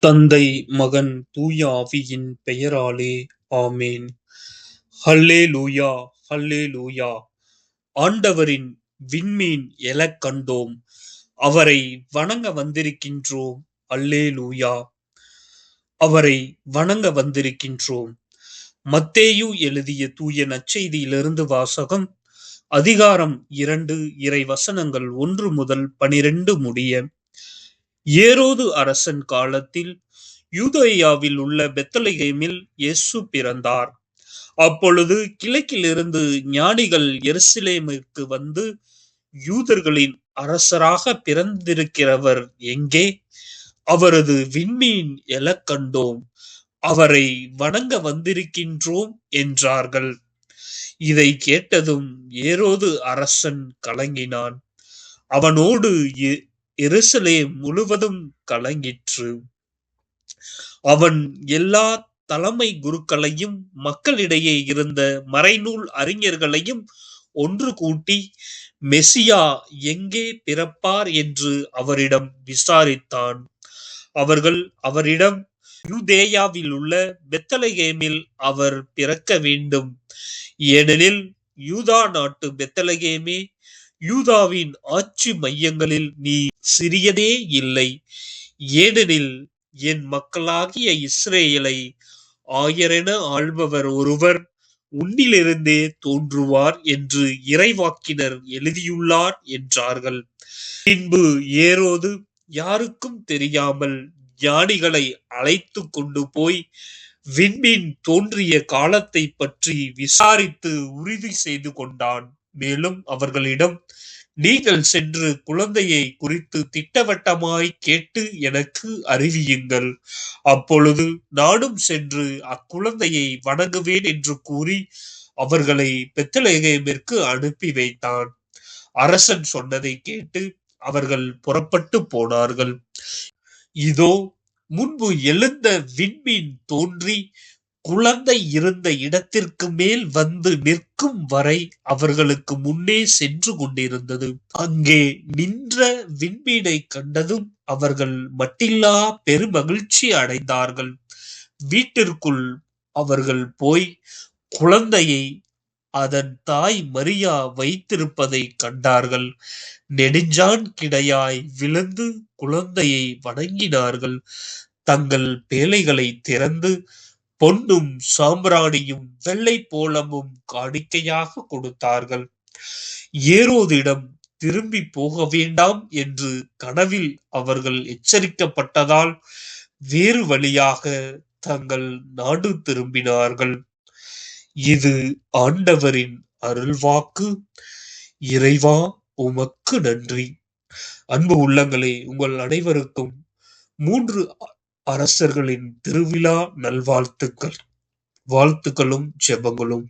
தந்தை, மகன், தூய ஆவியின் பெயராலே ஆமென். ஹல்லேலூயா, ஹல்லேலூயா. ஆண்டவரின் விண்மீன் எழக் கண்டோம். அவரை வணங்க வந்திருக்கின்றோம். அல்லேலூயா. அவரை வணங்க வந்திருக்கின்றோம். மத்தேயு எழுதிய தூய நற்செய்தியிலிருந்து வாசகம். அதிகாரம் 2, இறை வசனங்கள் 1 முதல் 12 முடிய. ஏரோது அரசன் காலத்தில் யூதேயாவில் உள்ள பெத்லகேமில் இயேசு பிறந்தார். அப்பொழுது கிழக்கிலிருந்து ஞானிகள் எருசலேமுக்கு வந்து, யூதர்களின் அரசராக பிறந்திருக்கிறவர் எங்கே? அவரது விண்மீன் எழக் கண்டோம். அவரை வணங்க வந்திருக்கின்றோம் என்றார்கள். இதை கேட்டதும் ஏரோது அரசன் கலங்கினான். அவனோடு எருசலேம் முழுவதும் கலங்கிற்று. அவன் எல்லா தலைமை குருக்களையும் மக்களிடையே இருந்த மறைநூல் அறிஞர்களையும் ஒன்று கூட்டி, மெசியா எங்கே பிறப்பார் என்று அவரிடம் விசாரித்தான். அவர்கள் அவரிடம், யூதேயாவில் உள்ள பெத்லகேமில் அவர் பிறக்க வேண்டும். ஏனெனில் யூதா நாட்டு பெத்லகேமே, யூதாவின் ஆட்சி மையங்களில் நீ சிறியதே இல்லை. ஏனெனில் என் மக்களாகிய இஸ்ரேலை ஆயரென ஆள்பவர் ஒருவர் உன்னிலிருந்தே தோன்றுவார் என்று இறைவாக்கினர் எழுதியுள்ளார் என்றார்கள். பின்பு ஏரோது யாருக்கும் தெரியாமல் ஞானிகளை அழைத்து கொண்டு போய் விண்மீன் தோன்றிய காலத்தை பற்றி விசாரித்து உறுதி செய்து கொண்டான். மேலும் அவர்களிடம், நீங்கள் சென்று குழந்தையை குறித்து திட்டவட்டமாய் கேட்டு எனக்கு அறிவியுங்கள். அப்பொழுது நானும் சென்று அக்குழந்தையை வணங்குவேன் என்று கூறி அவர்களை பெத்லகேமிற்கு அனுப்பி வைத்தான். அரசன் சொன்னதை கேட்டு அவர்கள் புறப்பட்டு போனார்கள். இதோ, முன்பு எழுந்த விண்மீன் தோன்றி குழந்தை இருந்த இடத்திற்கு மேல் வந்து நிற்கும் வரை அவர்களுக்கு முன்னே சென்று கொண்டிருந்தது. அங்கே நின்ற விண்மீனை கண்டதும் அவர்கள் மட்டில்லா பெருமகிழ்ச்சி அடைந்தார்கள். வீட்டிற்குள் அவர்கள் போய் குழந்தையை அதன் தாய் மரியா வைத்திருப்பதை கண்டார்கள். நெடுஞ்சான் கிடையாய் விழுந்து குழந்தையை வணங்கினார்கள். தங்கள் பேழைகளை திறந்து பொன்னும் சாம்பிராணியும் வெள்ளை போலமும் காணிக்கையாக கொடுத்தார்கள். ஏரோதிடம் திரும்பி போக வேண்டாம் என்று கனவில் அவர்கள் எச்சரிக்கப்பட்டதால் வேறு வழியாக தங்கள் நாடு திரும்பினார்கள். இது ஆண்டவரின் அருள்வாக்கு. இறைவா, உமக்கு நன்றி. அன்பு உள்ளங்களே, உங்கள் அனைவருக்கும் 3 அரசர்களின் திருவிழா நல்வாழ்த்துக்கள், வாழ்த்துக்களும் ஜெபங்களும்.